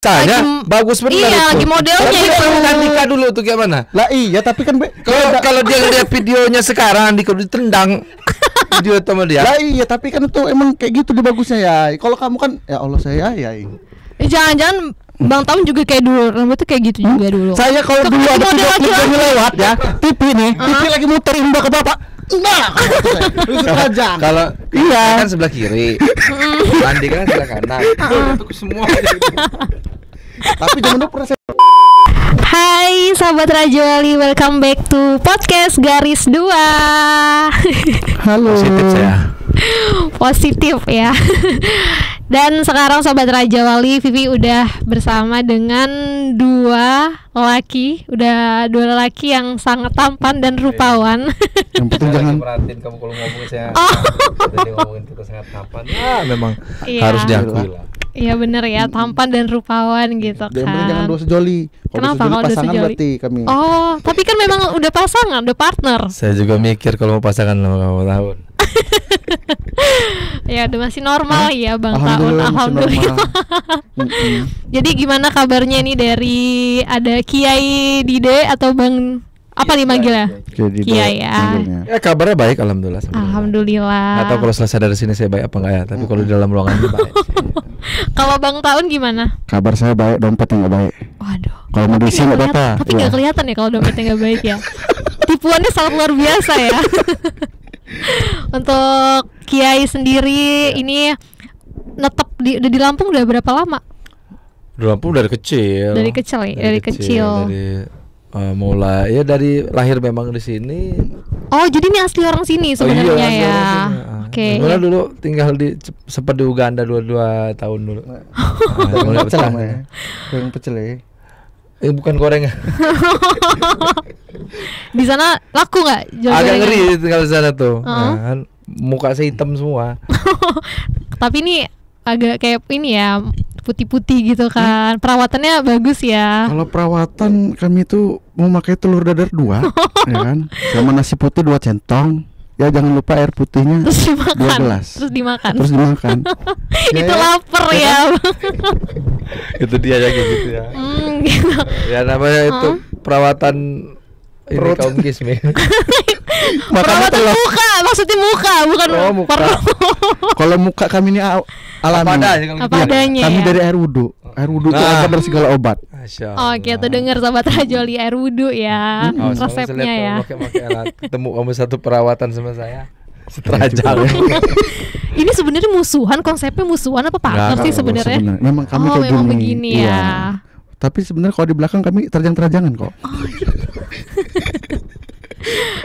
Makanya bagus benar. Iya, lagi modelnya itu. Andika dulu tuh kayak mana? Lah iya, tapi kan kalau dia ngeliat videonya sekarang Andika ditendang video sama dia. Lah iya, tapi kan itu emang kayak gitu di bagusnya ya. Kalau kamu kan ya Allah saya ya. Jangan-jangan Bang Taun juga kayak dulu, rambutnya kayak gitu juga dulu. Saya kalau dulu ada video klip yang lewat ya, TV nih, TV lagi muterin ke bapak. Nah, kalau iya kan sebelah kiri, Andi kan sebelah kanan, itu semua. Tapi jangan lupa Hai sahabat Raja Wali, welcome back to podcast Garis 2. Halo. Positif saya. Positif ya. Dan sekarang sahabat Raja Wali, Vivi udah bersama dengan dua lelaki yang sangat tampan dan rupawan. Yang penting jangan perhatiin kamu kalau ngomong saya. Tadi ngomongin kita sangat tampan. Memang iya, harus diakui lah. Iya bener ya, tampan dan rupawan gitu kan. Yang penting jangan dua sejoli. Kenapa kalau dua sejoli? Berarti kami. Oh, tapi kan memang udah pasangan, udah partner. Saya juga mikir kalau mau pasangan sama kamu tahun. Ya udah masih normal ya Bang Taun. Alhamdulillah. Jadi gimana kabarnya nih dari ada Kiai Dide atau Bang apa nih manggilnya? Kiai ya. Ya kabarnya baik alhamdulillah. Alhamdulillah. Atau kalau selesai dari sini saya baik apa enggak ya? Tapi kalau di dalam ruangan ini baik. Kalau Bang Taun gimana? Kabar saya baik, dompetnya nggak baik. Waduh. Kalau mau diisi nggak apa-apa. Tapi nggak kelihatan ya kalau dompetnya nggak baik ya. Tipuannya sangat luar biasa ya. Untuk Kiai sendiri ini netep di Lampung udah berapa lama? Di Lampung dari kecil. Dari kecil ya, dari kecil. Mulai ya dari lahir memang di sini. Oh, jadi ini asli orang sini sebenarnya ya. Oke. Mulai dulu tinggal sempat di Uganda 22 tahun dulu. Mulai pecel ya. Goreng pecel ya. Bukan goreng. Di sana laku nggak? Agak ngeri tinggal di sana tuh. Kan muka saya hitam semua. Tapi ini agak kayak ini ya, putih-putih gitu kan. Perawatannya bagus ya. Kalau perawatan kami tuh mau pakai telur dadar 2 ya kan. Sama nasi putih 2 centong. Ya jangan lupa air putihnya 2 gelas. Terus dimakan. Itu lapar ya. Itu dia ya kayak gitu ya. Gitu. Ya namanya itu perawatan ini kaum kismi. Perawatan muka, maksudnya muka bukan muka. Kalau muka kami ini alami. Apa adanya. Kami dari air wudhu. Air wudhu itu obat dari segala obat. Oke, tuh dengar sahabat Rajoli, air wudhu ya. Resepnya ya. Ketemu kamu satu perawatan sama saya. Seterajang. Ini sebenarnya musuhan, konsepnya musuhan apa partner sih sebenarnya? Memang kami kayak memang begini ya. Iya. Tapi sebenarnya kalau di belakang kami terjang-terjangan kok.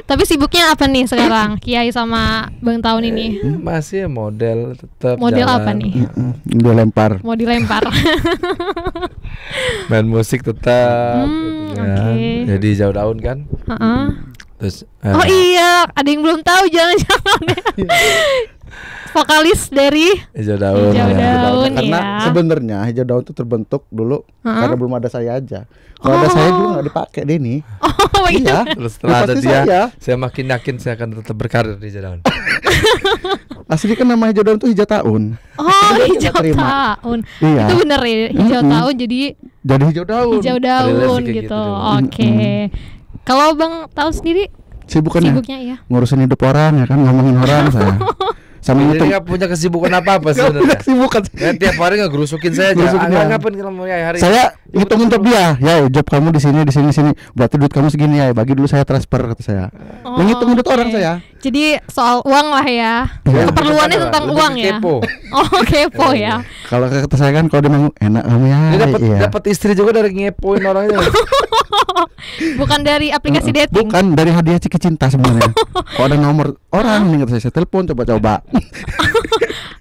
Tapi sibuknya apa nih sekarang Kiai sama Bang Taun ini? Masih model tetap. Model jalan. apa nih? Dia lempar. Mau dilempar. Main musik tetap. Okay. Jadi jauh daun kan. Terus. Oh iya, ada yang belum tahu jangan-jangan. Vokalis dari Hijau Daun. Karena sebenarnya Hijau Daun itu terbentuk dulu karena belum ada saya aja. Kalau ada saya juga nggak dipakai Denny. Oh iya. Terus setelah ada dia, saya makin yakin saya akan tetap berkarir di Hijau Daun. Asli kan nama Hijau Daun itu Hijau Tahun. Oh, Hijau Tahun. Iya. Itu bener ya, Hijau Tahun jadi Hijau Daun. Hijau Daun gitu. Oke. Kalau Bang Taun sendiri sibuknya ya ngurusin hidup orang ya kan, ngomongin orang saya. Sama itu nggak punya kesibukan apa sebenarnya. Kesibukan. Ya, tiap hari ngegerusukin saya aja. Ngapain kamu hari? Saya hitung untuk dia. Ya, job kamu di sini. Berarti duit kamu segini ya. Bagi dulu saya transfer kata saya. Menghitung duit orang saya. Jadi soal uang lah ya. Keperluannya tentang uang ya. Kepo ya. Kalau kata saya kan kalau dia mau enak kamu ya. Dia dapat istri juga dari ngepoin orangnya. Bukan dari aplikasi dating. Bukan dari hadiah Ciki Cinta sebenarnya. Kalau ada nomor orang nih kata saya telepon coba.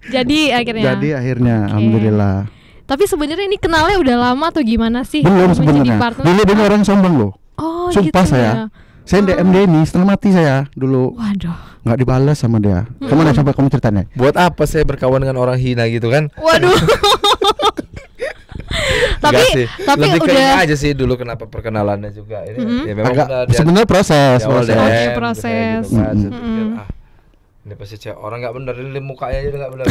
Jadi akhirnya. Alhamdulillah. Tapi sebenarnya ini kenalnya udah lama atau gimana sih? Belum sebenarnya. Dulu dia orang sombong loh. Oh, sumpah gitu saya. Ya. Saya DM Denny setengah mati saya dulu. Waduh. Nggak dibalas sama dia. Kemana sampai kamu ceritanya? Buat apa saya berkawan dengan orang hina gitu kan? Waduh. tapi lebih udah aja sih dulu kenapa perkenalannya juga ini. Ya memang sebenarnya proses. Proses. Gitu kan. Ini pasti cewek orang nggak bener, ini mukanya aja nggak bener.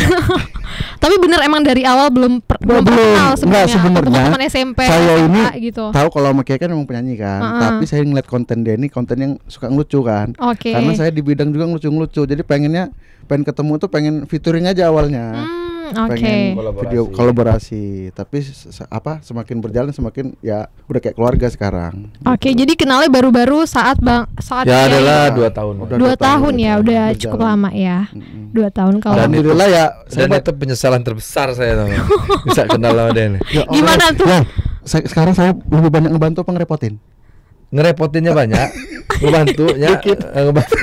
Tapi bener emang dari awal belum kenal sebenarnya. Teman SMP saya ini gitu. Tahu kalau Makia kan emang penyanyi kan, tapi saya ngeliat konten dia ini konten yang suka ngelucu kan. Karena saya di bidang juga ngelucu-ngelucu, jadi pengen ketemu tuh pengen featuring aja awalnya. Pengen video kolaborasi, tapi semakin berjalan semakin ya udah kayak keluarga sekarang. Jadi kenalnya baru-baru saat ya adalah 2 tahun. 2 tahun ya, udah cukup lama ya. 2 tahun kalau. Alhamdulillah ya. Dan itu penyesalan terbesar saya tuh. Bisa kenal sama dia nih. Gimana tuh? Sekarang saya lebih banyak ngebantu apa ngerepotin? Ngerepotinnya banyak, ngebantunya ngebantu.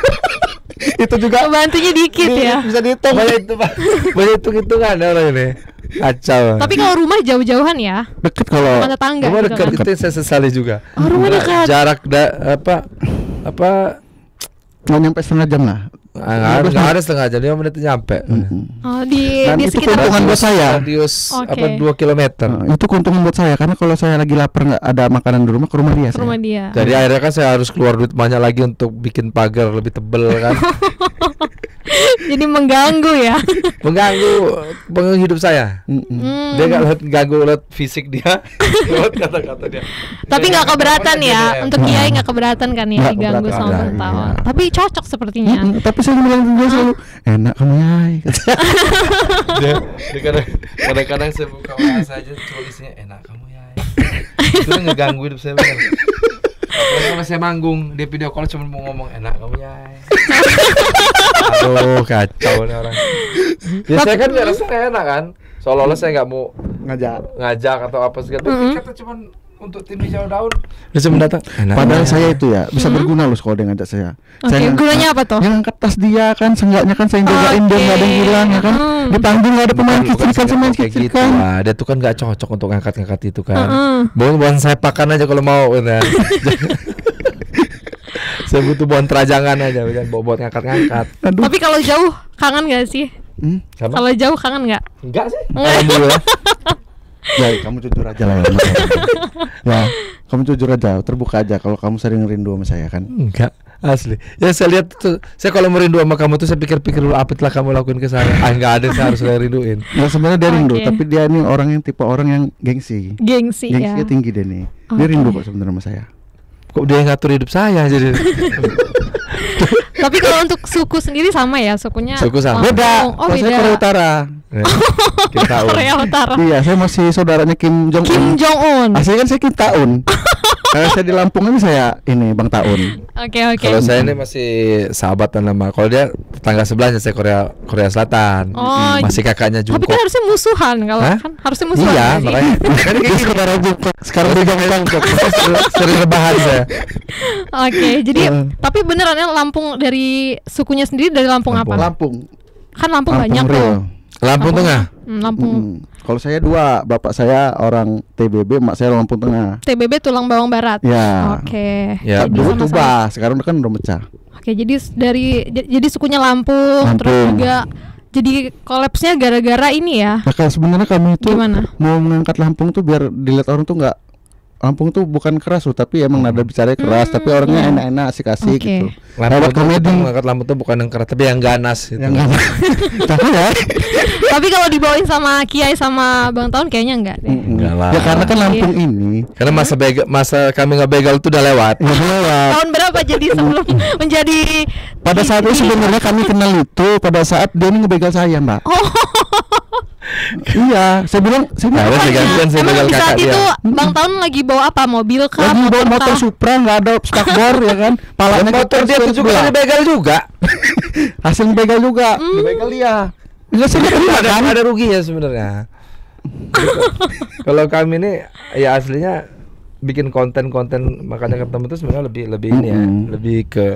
Itu juga bantunya dikit ya. Bisa dihitung. Banyak hitung-hitungan orang ini. Kacau. Tapi kalau rumah jauh-jauhan ya. Deket kalau rumah tetangga. Rumah gitu dekat kan? itu yang saya sesali juga. Rumah dekat. Jarak nggak nyampe setengah jam lah. Nggak ada setengah jam, 5 menit nyampe. Di itu sekitar keuntungan buat saya. Radius 2 kilometer. Itu keuntungan buat saya karena kalau saya lagi lapar nggak ada makanan di rumah, ke rumah dia. Jadi akhirnya kan saya harus keluar duit banyak lagi untuk bikin pagar lebih tebel kan. Jadi mengganggu ya. Mengganggu hidup saya. Dia nggak ganggu lewat fisik dia, lewat kata-kata dia. Tapi nggak keberatan ya. Untuk Kiai nggak keberatan kan ya diganggu sama Bang Taon. Tapi cocok sepertinya. Tapi saya bilang dia selalu enak kamu Yai. Dia kadang-kadang saya buka WhatsApp aja cuma isinya enak kamu Yai. Itu ngeganggu hidup saya benar. Kalau saya manggung, dia video call cuma mau ngomong enak kamu Yai. Aduh kacau nih orang. Ya saya kan nggak rasa enak kan. Seolah-olah saya nggak mau ngajak atau apa segala. Tapi kata cuma untuk tim hijau daun. Dia cuma datang. Padahal saya itu ya bisa berguna loh kalau dia ngajak saya. Gunanya apa tuh? Yang angkat tas dia kan, seenggaknya kan saya jagain dia nggak ada yang hilang ya kan. Di panggung nggak ada pemain kecil sama kecil kan. Dia tuh kan nggak cocok untuk ngangkat-ngangkat itu kan. Bukan saya pakan aja kalau mau. Saya butuh buat terajangan aja, bukan buat ngangkat-ngangkat. Tapi kalau jauh kangen nggak sih? Kalau jauh kangen nggak? Enggak sih. Alhamdulillah. Ya kamu jujur aja lah ya. Ya kamu jujur aja, terbuka aja kalau kamu sering rindu sama saya kan. Enggak, asli. Ya saya lihat tuh, saya kalau merindu sama kamu tuh saya pikir-pikir dulu apa telah kamu lakuin ke saya. Enggak ada, saya harus rinduin. Ya sebenarnya dia rindu, tapi dia ini orang yang tipe orang yang gengsi. Gengsinya tinggi dia nih. Dia rindu kok sebenarnya sama saya. Kok dia ngatur hidup saya jadi. Tapi kalau untuk suku sendiri sama ya, sukunya sama. Beda. Saya Korea Utara. Korea Utara. Iya, saya masih saudaranya Kim Jong Un. Aslinya kan saya Kim Taun. Karena saya di Lampung ini saya ini Bang Taun. Oke. Kalau saya ini masih sahabatan sama. Kalau dia tetangga sebelahnya, saya Korea Selatan. Masih kakaknya juga. Tapi kan harusnya musuhan kalau kan harusnya musuhan. Iya, makanya. Kan kayak saudara juga. Sekarang pegang sering rebahan saya. Oke, jadi tapi beneran ya Lampung dari sukunya sendiri dari Lampung apa? Lampung. Kan Lampung banyak tuh. Lampung Tengah. Lampung. Kalau saya 2, bapak saya orang TBB, mak saya Lampung Tengah. TBB Tulang Bawang Barat. Ya. Oke. Ya, dulu Tuba, sekarang kan udah mecah. Oke, jadi sukunya Lampung. Terus juga jadi kolapsnya gara-gara ini ya. Nah, sebenarnya kami itu gimana? Mau mengangkat Lampung tuh biar dilihat orang tuh nggak. Lampung tuh bukan keras loh, tapi emang nada bicaranya keras, tapi orangnya enak-enak asik-asik gitu. Lewat komedi mengangkat Lampung tuh bukan yang keras, tapi yang ganas gitu. Yang ganas. Tapi kalau dibawain sama Kiai sama Bang Taun kayaknya enggak deh. Enggak lah. Ya karena kan Lampung ini. Karena masa kami nggak begal itu udah lewat. Tahun berapa jadi sebelum menjadi? Pada saat itu sebenarnya kami kenal itu pada saat dia ngebegal saya, Mbak. Iya, saya bilang saya begal kakak dia. Itu Bang Taun lagi bawa apa? Mobil kah? Lagi bawa motor Supra, nggak ada spakbor ya kan? Palanya motor dia tuh juga dibegal juga. Hasil begal juga. Dibegal dia. Enggak sih ada ruginya sebenarnya. Kalau kami ini ya aslinya bikin konten makanya ketemu itu sebenarnya lebih ini ya, lebih ke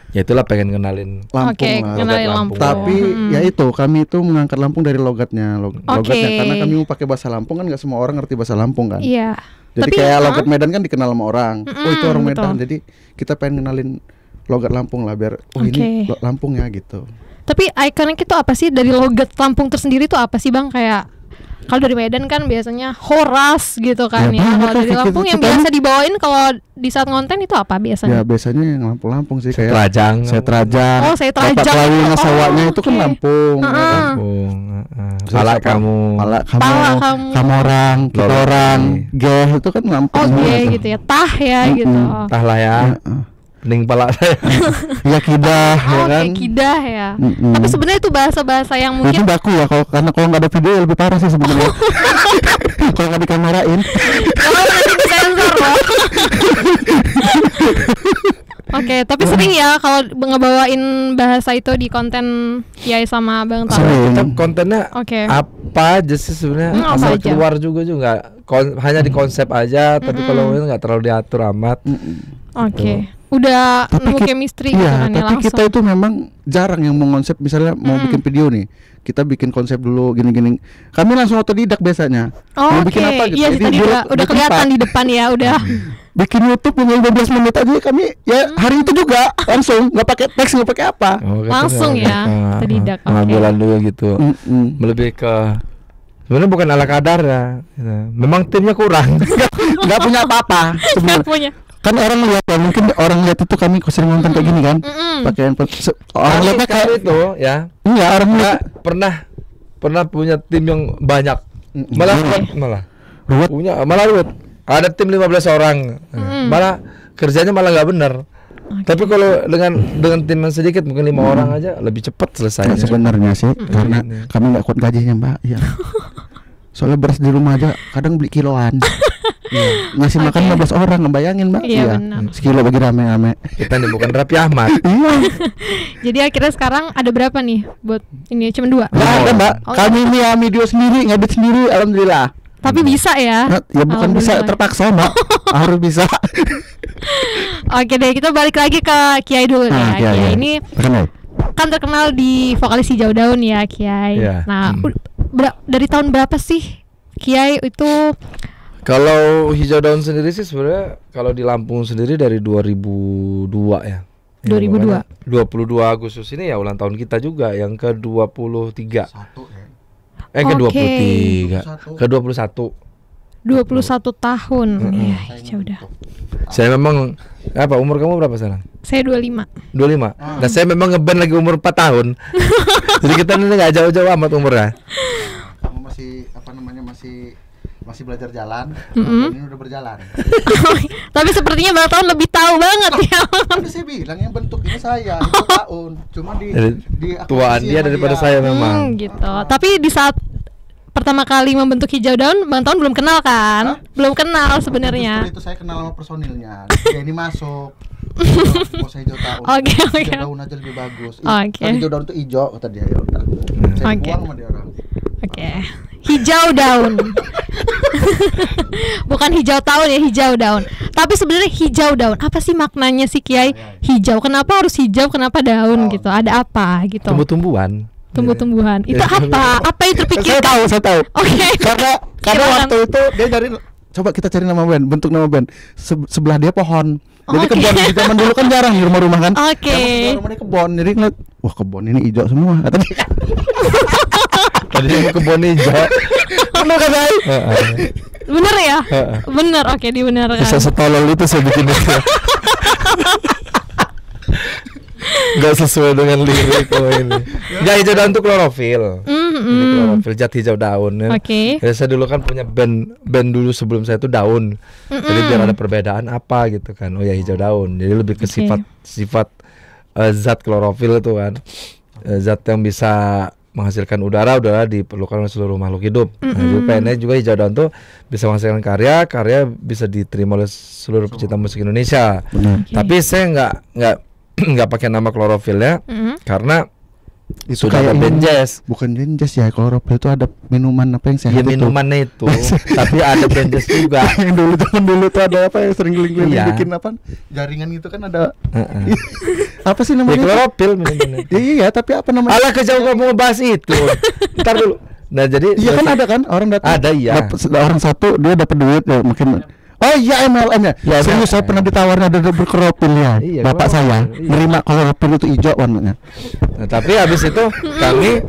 ya itulah pengen kenalin Lampung Lampung. Tapi ya itu kami itu mengangkat Lampung dari logatnya karena kami mau pakai bahasa Lampung kan nggak semua orang ngerti bahasa Lampung kan. Iya. Jadi kayak logat Medan kan dikenal sama orang. Itu orang Medan. Jadi kita pengen kenalin logat Lampung lah biar ini Lampung ya gitu. Tapi ikonik itu apa sih dari logat Lampung tersendiri itu apa sih Bang? Kayak Kalau dari Medan kan biasanya Horas gitu kan ya. Kalau dari Lampung yang biasa dibawain kalau di saat ngonten itu apa biasanya? Ya biasanya yang Lampung sih kayak Setrajang. Oh, Setrajang. Lawi Nasawanya itu kan Lampung. Pala kamu. Kamu orang, kita orang. Geh itu kan Lampung. Oh, geh gitu ya. Tah ya gitu. Tah lah ya. Pening pala saya. Ya kidah ya kan. Kidah ya. Tapi sebenarnya itu bahasa-bahasa yang mungkin itu baku ya karena kalau nggak ada video lebih parah sih sebenarnya. Kalau nggak dikamerain. Kalau nanti disensor loh. Oke, tapi sering ya kalau ngebawain bahasa itu di konten Kiai sama Bang Tau. Tetap kontennya apa aja sih sebenarnya, asal keluar juga hanya di konsep aja, tapi kalau nggak terlalu diatur amat. Oke. Udah nemu chemistry gitu kan ya langsung. Tapi kita itu memang jarang yang mau konsep, misalnya mau bikin video nih, kita bikin konsep dulu gini-gini. Kami langsung otodidak biasanya. Mau bikin apa gitu. Iya, tadi udah kelihatan di depan ya, udah. Bikin YouTube punya 15 menit aja kami ya hari itu juga langsung, nggak pakai teks, nggak pakai apa. Langsung ya, otodidak. Pengambilan dulu gitu. Lebih ke sebenarnya bukan ala kadar ya. Memang timnya kurang. Nggak punya apa-apa sebenarnya. Kan orang lihat ya, mungkin orang lihat itu kami sering nonton kayak gini kan, pakaian orang lihatnya kayak itu ya. Enggak, orang lihat pernah punya tim yang banyak, malah ruwet. Ada tim 15 orang, malah kerjanya malah nggak benar. Tapi kalau dengan tim yang sedikit, mungkin 5 orang aja lebih cepat selesai. Sebenarnya sih karena kami nggak kuat gajinya, Mbak. Ya. Soalnya beras di rumah aja kadang beli kiloan. Ngasih makan 15 orang, ngebayangin Mbak. Iya. Sekilo bagi rame-rame. Kita nih bukan Raffi Ahmad. Iya. Jadi akhirnya sekarang ada berapa nih buat ini? Cuma 2. Nggak ada Mbak. Kami ini ya video sendiri, ngedit sendiri, alhamdulillah. Tapi bisa ya? Ya bukan bisa, terpaksa Mbak. Harus bisa. Oke deh, kita balik lagi ke Kiai dulu ya. Kiai ini kan terkenal di vokalis Hijau Daun ya Kiai. Nah, dari tahun berapa sih Kiai itu? Kalau Hijau Daun sendiri sih sebenarnya kalau di Lampung sendiri dari 2002 ya. 2002. 22 Agustus ini ya ulang tahun kita juga yang ke-23. Ke-21. 21 tahun. Ya udah. Saya memang umur kamu berapa sekarang? Saya 25. Nah, saya memang ngeband lagi umur 4 tahun. Jadi kita ini enggak jauh-jauh amat umurnya. Kamu masih belajar jalan, ini udah berjalan. Tapi sepertinya Bang Tahun lebih tahu banget ya. Tapi saya bilang yang bentuk ini saya 2 tahun, cuma di tuaan dia daripada saya memang. Gitu. Tapi di saat pertama kali membentuk Hijau Daun, Bang Tahun belum kenal kan? Belum kenal sebenarnya. Itu saya kenal sama personilnya. Dia ini masuk. Saya Hijau Daun. Hijau Daun aja lebih bagus. Hijau Daun itu hijau kata dia, ya udah. Saya buang sama dia orang. Hijau Daun. Bukan hijau tahun ya, Hijau Daun. Tapi sebenarnya Hijau Daun, apa sih maknanya sih Kiai? Hijau, kenapa harus hijau, kenapa daun gitu? Ada apa gitu? Tumbuh-tumbuhan. Itu apa? Apa yang terpikirkan? Saya tahu. Karena waktu itu dia coba kita cari nama band, bentuk nama band. Sebelah dia pohon. Jadi kebun di zaman dulu kan jarang di rumah-rumah kan. Rumahnya kebun. Jadi ngeliat, wah kebun ini hijau semua. Kata dia. Tadi mau kebun hijau. Bener kan saya? Bener ya? Bener, dibenarkan. Bisa setolol itu saya bikin itu. Gak sesuai dengan lirik ini. Ya hijau daun itu klorofil. Klorofil, zat hijau daun ya. Ya, saya dulu kan punya band dulu sebelum saya itu Daun. Jadi biar ada perbedaan apa gitu kan. Oh ya hijau daun. Jadi lebih ke sifat zat klorofil itu kan. Zat yang bisa menghasilkan udara diperlukan oleh seluruh makhluk hidup. Jadi PNS juga hijau daun tuh bisa menghasilkan karya bisa diterima oleh seluruh pecinta musik Indonesia. Tapi saya nggak pakai nama klorofil ya, karena itu sudah ada benjes. Bukan benjes ya, klorofil itu ada minuman apa yang sehat. Ya minumannya itu, tapi ada benjes juga. Yang dulu tuh ada apa yang sering keliling-keliling bikin apa? Jaringan itu kan ada. Apa sih namanya? Klorofil minumannya. Iya, tapi apa namanya? Alah kejauh kamu bahas itu. Ntar dulu. Nah jadi. Iya kan ada kan orang datang. Ada iya. Orang satu dia dapat duit ya mungkin. Oh iya MLM ya. Serius saya pernah ditawarin ada berklorofil ya. Bapak saya nerima klorofil itu hijau warnanya. Nah, tapi habis itu kami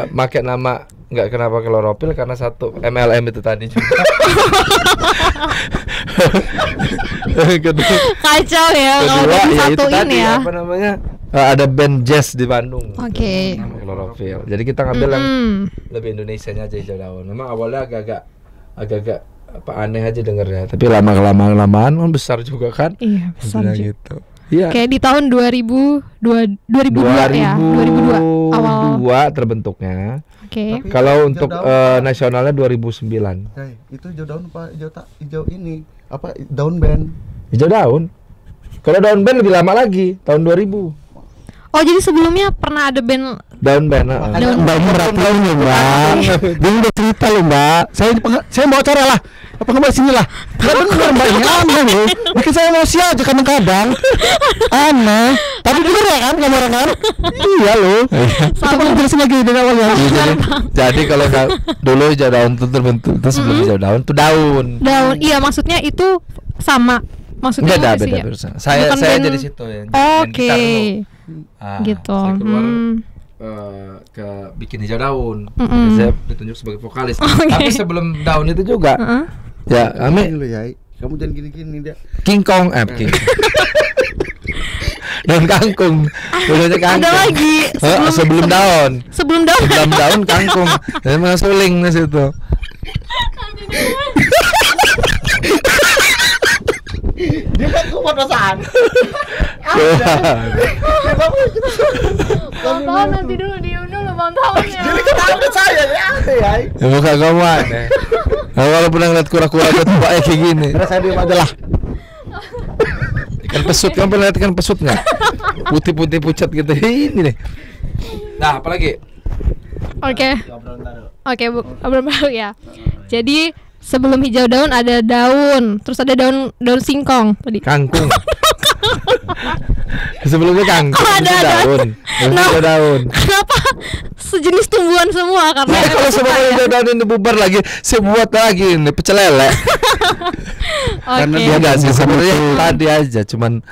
pakai nama nggak kenapa klorofil karena satu MLM itu tadi juga. Kacau ya kalau disatuin ya. Apa namanya? Ada band jazz di Bandung. Oke. Klorofil. Jadi kita ngambil yang lebih Indonesianya aja hijau daun. Memang awalnya agak apa aneh aja dengernya, tapi lama-kelamaan kan besar juga kan. Iya, besar juga. Gitu. Iya. Kayak di tahun 2002 ya, 2002 awal terbentuknya. Oke. Kalau untuk nasionalnya 2009. Itu hijau daun apa hijau ini? Apa daun band? Hijau daun. Kalau daun band lebih lama lagi, tahun 2000. Oh, jadi sebelumnya pernah ada band daun band. Mbaknya berapa tahun ya, Mbak? Dia udah cerita loh, Mbak. Saya mau acara lah. Apa nggak sini lah? Nggak benar Mbaknya aneh loh. Bikin saya emosi aja kadang-kadang. Aneh. Tapi bener ya kan kemarin kan? Iya loh. Sama jelasin lagi dari awal ya. Jadi kalau dulu hijau daun itu terbentuk, terus sebelum hijau daun itu daun. Daun. Iya, maksudnya itu sama. Maksudnya beda. Saya jadi situ ya. Oke. Gitu. Saya keluar ke bikin hijau daun. Saya ditunjuk sebagai vokalis. Tapi sebelum daun itu juga. Ya, kami dulu ya. Kamu jangan gini-gini dia. King Kong dan kangkung. Ada lagi sebelum daun. Sebelum daun kangkung. Dan masuling di situ. Dia kan kepedesan. Bang tahun nanti dulu diunduh lo bang tahunnya. Jadi kenapa saya ya? Ya muka kamu aneh. Kalau pernah ngeliat kura-kura tua kayak gini. Terus saya diam aja lah. Ikan pesut, kamu pernah lihat ikan pesut nggak? Putih-putih pucat gitu. Ini nih. Nah, apalagi? Oke, obrolan baru ya. Jadi sebelum hijau daun ada daun, terus ada daun singkong tadi. Kangkung. Sebelumnya kangkung, ada daun. Ada daun. Kenapa sejenis tumbuhan semua? Karena kalau semua hijau daun ini bubar lagi, saya buat lagi ini pecel lele. Karena dia nggak sih sebenarnya tadi aja, cuman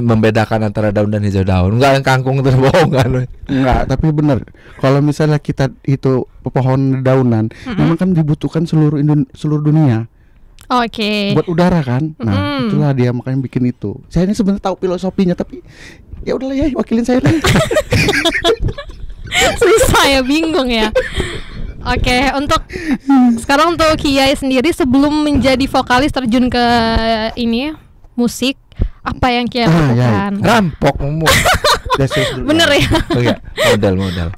membedakan antara daun dan hijau daun. Enggak, yang kangkung itu bohongan. Enggak, tapi benar. Kalau misalnya kita itu pohon daunan, memang kan dibutuhkan seluruh dunia. Oke. Buat udara kan. Nah, itulah dia makanya bikin itu. Saya ini sebenarnya tahu filosofinya, tapi ya udahlah ya, wakilin saya lah. Susah ya, bingung ya. Oke, sekarang untuk Kiai sendiri sebelum menjadi vokalis terjun ke ini musik, apa yang Kiai lakukan? Rampok umum. Bener ya? Enggak, modal.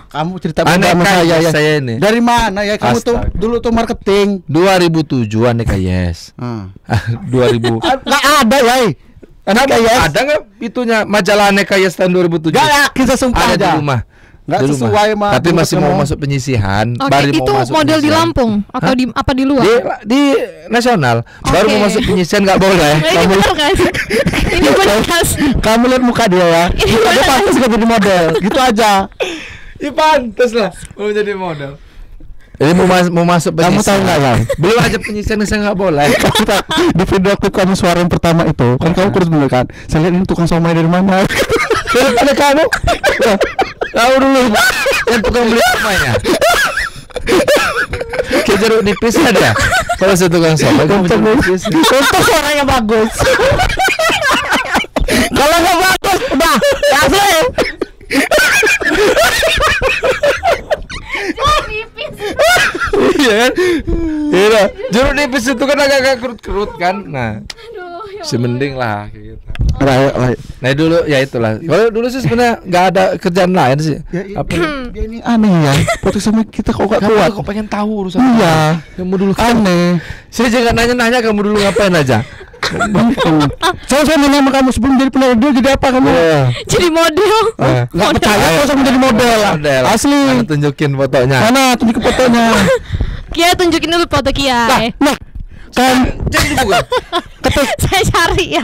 Kamu cerita sama saya ini. Dari mana ya kamu tuh dulu tuh marketing 2007 Aneka Yes. 2000. Enggak ada ya. Aneka Yes. Ada enggak itunya majalah Aneka Yes tahun 2007? Enggak yakin, saya sumpah ada di rumah. Enggak sesuai mah. Tapi masih mau masuk penyisihan. Baru itu mau masuk model penyisihan. Di Lampung atau di luar? Di nasional. Baru mau masuk penyisihan enggak boleh. Kamu ini bekas. Kamu lihat muka dia ya. Dia pantas enggak jadi model. Gitu aja. Ya pantas lah mau jadi model. Ini mau masuk penyisihan. Kamu tahu enggak ya? Belum aja penyisihan saya enggak boleh. Di video klip kamu suara yang pertama itu kan kamu kurus bener kan. Saya lihat ini tukang somai dari mana? Ada kamu. Tahu dulu yang tukang beli somainya. Kayak jeruk nipis ada. Kalau saya tukang somai kamu jeruk nipis. Untuk suaranya bagus. Kalau nggak bagus udah kasih. Iya kan? Iya. Jeruk nipis itu kan agak kerut-kerut kan. Nah, semending lah kayak gitu. Nah dulu ya itulah. Kalau dulu sih sebenarnya nggak ada kerjaan lain sih. Ya, apa dia ini aneh ya. Foto sama kita kok gak kuat. Kok pengen tahu urusan. Iya. Kamu dulu aneh. Saya jangan nanya kamu dulu ngapain aja. Saya nanya sama kamu sebelum jadi penyanyi jadi apa kamu? Jadi model. Nggak percaya kalau sama jadi model. Asli. Mana tunjukin fotonya? Mana tunjukin fotonya? Kia tunjukin dulu foto Kia. Nah. Kan jangan dibuka. Saya cari ya.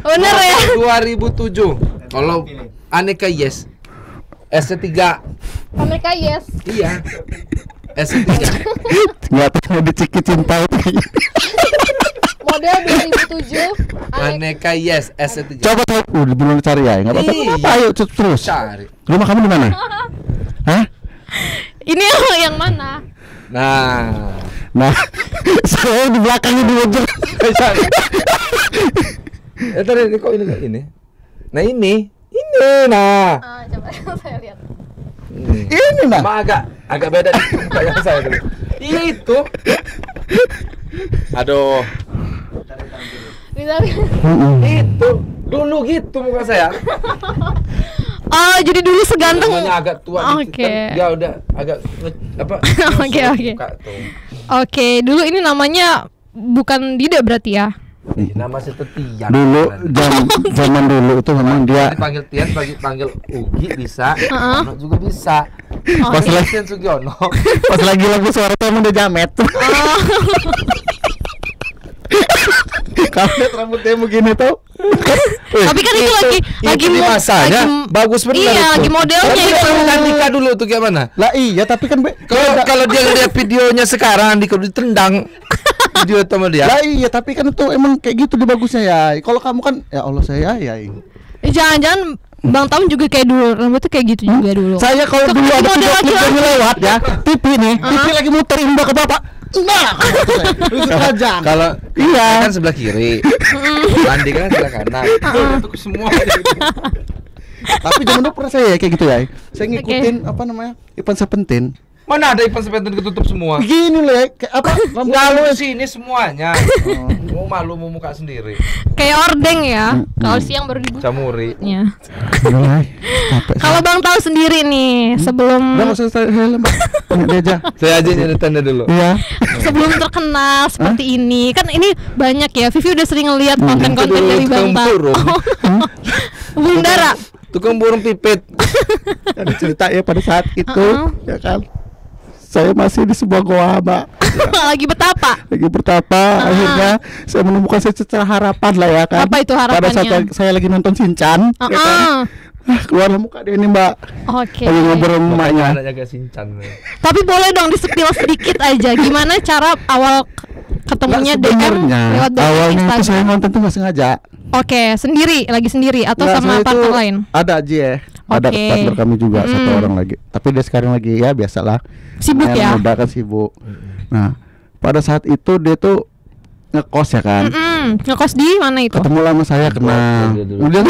Bener ya. 2007. Kalau Aneka Yes. S3. Aneka Yes. Iya. S3. Enggak tahu dicikit cinta itu. Model 2007. Aneka Yes S3. Coba belum cari ya. Enggak apa-apa. Ayo terus. Cari. Rumah kamu di mana? Hah? Ini yang mana? Nah, saya di belakangnya di wajah. Tadi ini kok ini? Nah ini. Nah. Coba saya lihat. Ini nah. Cuma agak beda kayak saya dulu. Itu. Aduh. Bisa. Itu dulu gitu muka saya. Oh, jadi dulu seganteng. Namanya agak tua gitu. Kan dia udah agak apa? Oke, dulu ini namanya bukan Dide berarti ya? Nama saya Tian. Dulu zaman dulu itu memang dia dipanggil Tian, panggil Ugi bisa, Ono juga bisa. Pas lagi Tian Sugiono. Pas lagi lagu suara emang udah jamet. Kamu rambutnya begini tuh. Tapi kan itu lagi masanya bagus benar. Iya, lagi modelnya itu. Andika dulu tuh gimana? Lah iya, tapi kan kalau dia lihat videonya sekarang Andika ditendang. Video sama dia. Lah iya, tapi kan itu emang kayak gitu di bagusnya ya. Kalau kamu kan ya Allah saya ya. Jangan-jangan Bang Tam juga kayak dulu, rambutnya kayak gitu juga dulu. Saya kalau dulu ada video lewat ya, TV nih, TV lagi muter imbak ke bapak. Nah, kalau iya kan sebelah kiri, Andi kan sebelah kanan, itu semua. Tapi zaman dulu pernah saya kayak gitu ya. Saya ngikutin apa namanya Ipan Sepentin. Mana ada Ipan Sepentin ketutup semua? Gini loh ya, apa? Lalu sini semuanya. Mau malu mau muka sendiri. Kayak ordeng ya. Kalau siang baru dibuka. Camuri. Ya. Kalau Bang tahu sendiri nih sebelum. Bang usah saya aja. Saya aja nyari tanda dulu. Iya. Sebelum terkenal seperti ini, kan ini banyak ya. Vivi udah sering ngeliat konten-konten dari Bang Tam. Burung dara. Tukang burung pipit. Ada cerita ya pada saat itu, ya kan. Saya masih di sebuah goa, Mbak. Lagi betapa? Lagi bertapa. Akhirnya saya menemukan secerca harapan lah ya kan. Apa itu harapannya? Pada saat saya lagi nonton Shinchan, ya kan. Keluarlah muka dia nih, Mbak. Oke. Lagi ngobrol sama emaknya. Tapi boleh dong di-spill sedikit aja. Gimana cara awal ketemunya DM lewat awalnya Instagram? Itu saya nonton tuh nggak sengaja. Oke, lagi sendiri atau sama partner lain? Ada aja ya. Ada partner kami juga satu orang lagi. Tapi dia sekarang lagi ya biasalah. Sibuk ya? Udah kan sibuk. Nah, pada saat itu dia tuh ngekos ya kan. Ngekos di mana itu? Ketemu lama saya kenal. Kemudian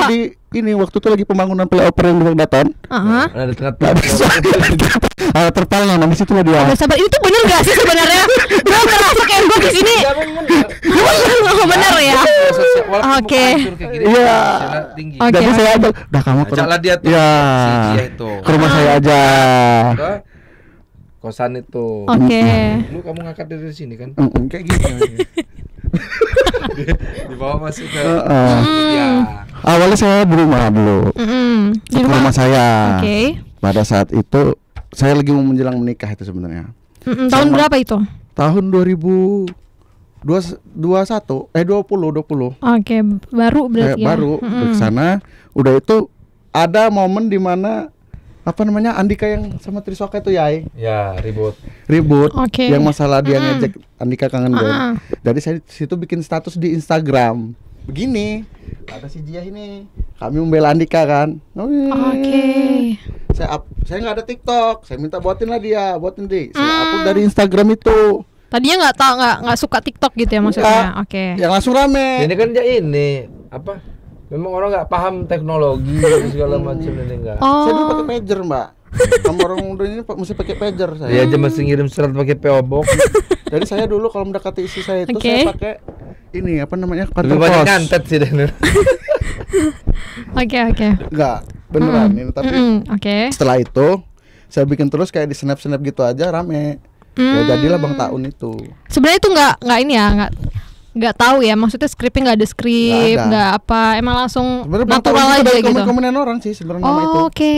di ini waktu itu lagi pembangunan playover yang di Daton. Ada tengah terpalnya di situ lah dia. Sabar, itu bener gak sih sebenarnya? Gue ngerasa kayak gue di sini. Bener ya? Oke. Iya. Jadi saya aja, udah kamu ke rumah dia tuh. Ya. Ke rumah saya aja. Kosan itu. Oke. Lu kamu ngangkat dari sini kan? Kayak gitu. Di bawah masuk ke. Awalnya saya di rumah dulu. Di rumah saya. Oke. Pada saat itu saya lagi mau menjelang menikah itu sebenarnya. Tahun berapa itu? Tahun 2020. Oke, baru berarti ya. Baru ke sana. Udah itu ada momen di mana apa namanya Andika yang sama Triswaka itu ya ribut yang masalah dia ngejek Andika kangen band. Jadi saya situ bikin status di Instagram begini, ada si Jia ini kami membela Andika kan. Saya nggak ada TikTok, saya minta buatin dia saya upload dari Instagram itu. Tadinya nggak suka TikTok gitu ya maksudnya. Oke. Yang langsung rame ini kan ini apa memang orang nggak paham teknologi segala macam ini enggak. Saya dulu pakai pager, Mbak. Kamu orang muda ini mesti pakai pager saya. Dia aja mesti ngirim surat pakai PO Box. Jadi saya dulu kalau mendekati istri saya itu saya pakai ini apa namanya? Lebih banyak nyantet sih dan. Oke. Enggak, beneran ini tapi. Setelah itu saya bikin terus kayak di snap gitu aja rame. Ya jadilah Bang Taun itu. Sebenarnya itu nggak ini ya, nggak tahu ya, maksudnya skripnya nggak ada skrip, nggak apa, emang langsung natural aja gitu. Komen-komenan orang sih sebenarnya nama itu. Oke.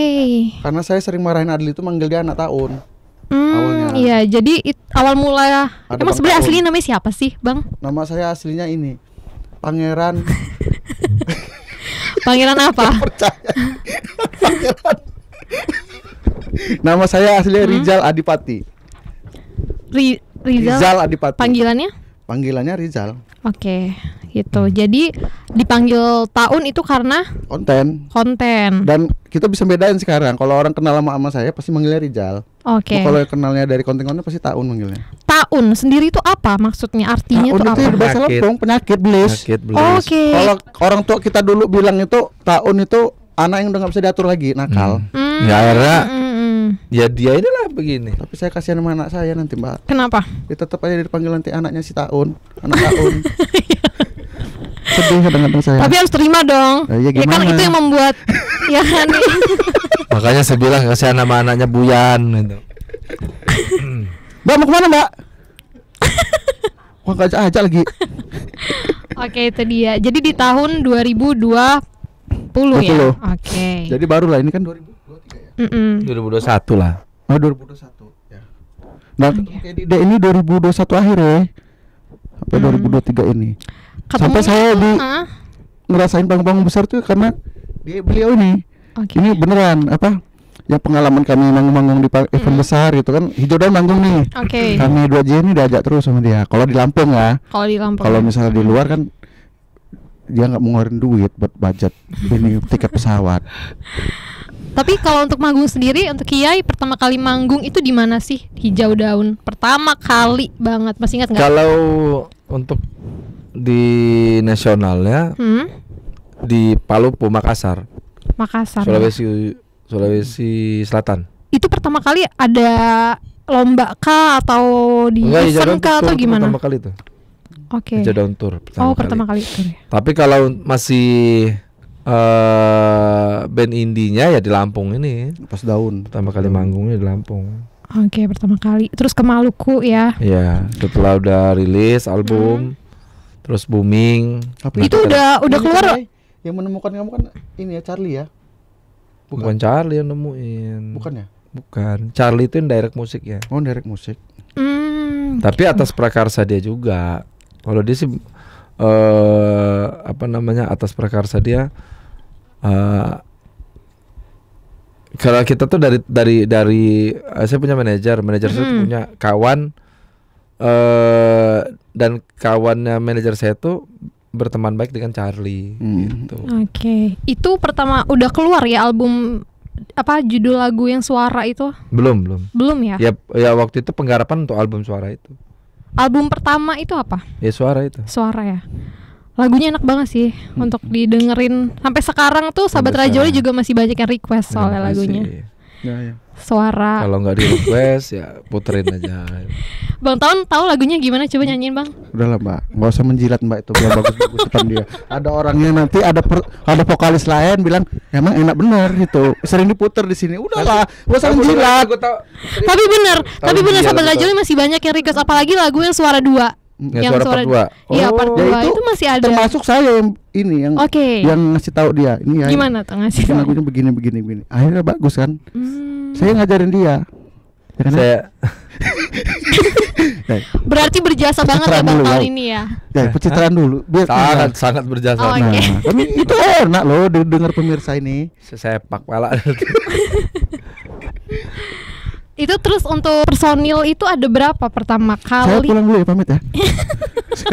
Karena saya sering marahin Adli itu manggil dia anak Taun. Awalnya. Iya, jadi awal mula emang sebenarnya aslinya namanya siapa sih, Bang? Nama saya aslinya ini Pangeran. Pangeran apa? Percaya. Pangeran. Nama saya aslinya Rizal Adipati. Rizal Adipati. Panggilannya? panggilannya Rizal. Oke, gitu. Jadi dipanggil Taun itu karena konten. Dan kita bisa bedain sekarang. Kalau orang kenal sama saya pasti manggilnya Rizal. Oke. Kalau kenalnya dari konten-konten pasti Taun manggilnya. Taun sendiri itu apa maksudnya? Artinya itu apa? Itu bahasa Lampung, penyakit belis. Oke. Kalau orang tua kita dulu bilang itu Taun itu anak yang udah nggak bisa diatur lagi, nakal. Ya akhirnya ya dia inilah begini. Tapi saya kasihan sama anak saya nanti, Mbak. Kenapa? Dia tetap aja dipanggil nanti anaknya si Taun, anak Taun. Sedih kadang-kadang saya. Tapi harus terima dong. Ya kan itu yang membuat ya kan. Makanya saya bilang kasihan sama anaknya Buyan gitu. Mbak mau kemana, Mbak? Wah, nggak ajak lagi. Oke, itu dia. Jadi di tahun 2020 ya. Oke. Jadi baru lah, ini kan 2023 ya. 2021 lah. Oh, 2021 ya. Nah, kayak ini 2021 akhir ya. Sampai 2023 ini. Sampai saya ngerasain panggung besar tuh karena beliau ini. Ini beneran apa? Yang pengalaman kami manggung-manggung di event besar gitu kan. Hijau Daun manggung nih. Kami 2J ini diajak terus sama dia. Kalau di Lampung ya. Kalau misalnya di luar kan dia nggak mau ngeluarin duit buat budget ini tiket pesawat. Tapi kalau untuk manggung sendiri, untuk Kiai pertama kali manggung itu di mana sih? Hijau Daun pertama kali banget, masih ingat nggak? Kalau untuk di nasionalnya di Palupu, Makassar, Sulawesi Selatan. Itu pertama kali ada lomba kah atau di event kah atau gimana? Pertama kali itu. Oke. Hijau Daun Tour pertama kali itu. Tapi kalau masih band indinya ya di Lampung ini. Pas Daun. Pertama kali manggungnya di Lampung. Oke, pertama kali. Terus ke Maluku ya. Iya, setelah udah rilis album, terus booming. Itu udah keluar. Yang menemukan kamu kan ini ya Charlie ya. Bukan Charlie yang nemuin. Bukan ya? Bukan. Charlie itu yang direct musik ya. Oh, direct musik. Tapi atas prakarsa dia juga. Kalau dia sih atas prakarsa dia. Kalau kita tuh dari saya punya manajer saya tuh punya kawan dan kawannya manajer saya tuh berteman baik dengan Charlie gitu. Oke. Itu pertama udah keluar ya album apa judul lagu yang Suara itu? Belum ya? Ya waktu itu penggarapan untuk album Suara itu. Album pertama itu apa? Ya Suara itu. Suara ya. Lagunya enak banget sih untuk didengerin. Sampai sekarang tuh Sahabat Rajoli juga masih banyak yang request soalnya lagunya. Ya. Suara. Kalau nggak di request ya puterin aja. Bang Taun tahu lagunya gimana? Coba nyanyiin Bang. Udahlah Mbak, nggak usah menjilat Mbak, itu biar bagus-bagus depan dia. Ada orangnya nanti ada vokalis lain bilang emang enak bener gitu. Sering diputer di sini. Udahlah, nggak usah menjilat. Tapi bener Sahabat Rajoli masih banyak yang request, apalagi lagu yang Suara 2. Yang suara part 2. Iya, part 2 itu masih ada. Termasuk saya yang ini yang ngasih tahu dia. Ini ya. Gimana tuh ngasih tahu? Lagunya begini. Akhirnya bagus kan? Saya ngajarin dia. Ya kan? Berarti berjasa banget ya Bang Taun ini ya. Ya, pencitraan dulu. Sangat berjasa. Tapi itu enak loh dengar pemirsa ini. Sepak pala. Itu terus untuk personil itu ada berapa pertama kali? Saya pulang dulu ya, pamit ya.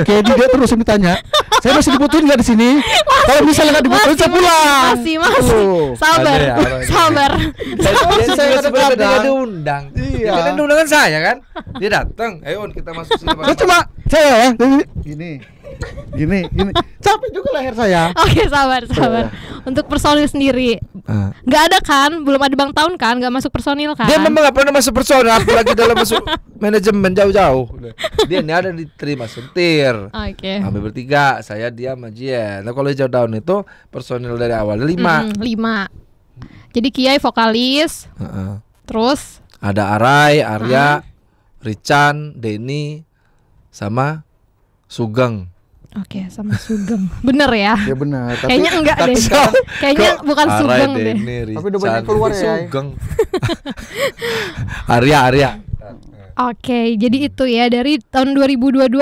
Kayak dia terus yang ditanya. Saya masih dibutuhin nggak di sini? Kalau misalnya nggak dibutuhin saya pulang. Masih. Sabar. Saya sebenarnya diundang. Iya. Dia undangan saya kan. Dia datang. Ayo kita masuk sini. Cuma saya ya. Gini. Capek juga leher saya. Oke, sabar. Untuk personil sendiri nggak ada kan? Belum ada Bang Taun kan? Nggak masuk personil kan? Dia memang nggak pernah masuk personil, apalagi dalam masuk manajemen jauh-jauh. Dia ini ada diterima sentir. Oke. Kami bertiga, saya, dia, Majien. Nah kalau Hijau Daun itu personil dari awal 5. Jadi Kiai vokalis. Terus ada Arai, Arya, Rican, Denny, sama Sugeng. Oke, sama Sugeng. Bener ya? Ya benar. Kayaknya enggak deh. Kayaknya bukan Sugeng deh. Tapi udah banyak keluar ya. Sugeng. Arya. Oke, jadi itu ya dari tahun 2002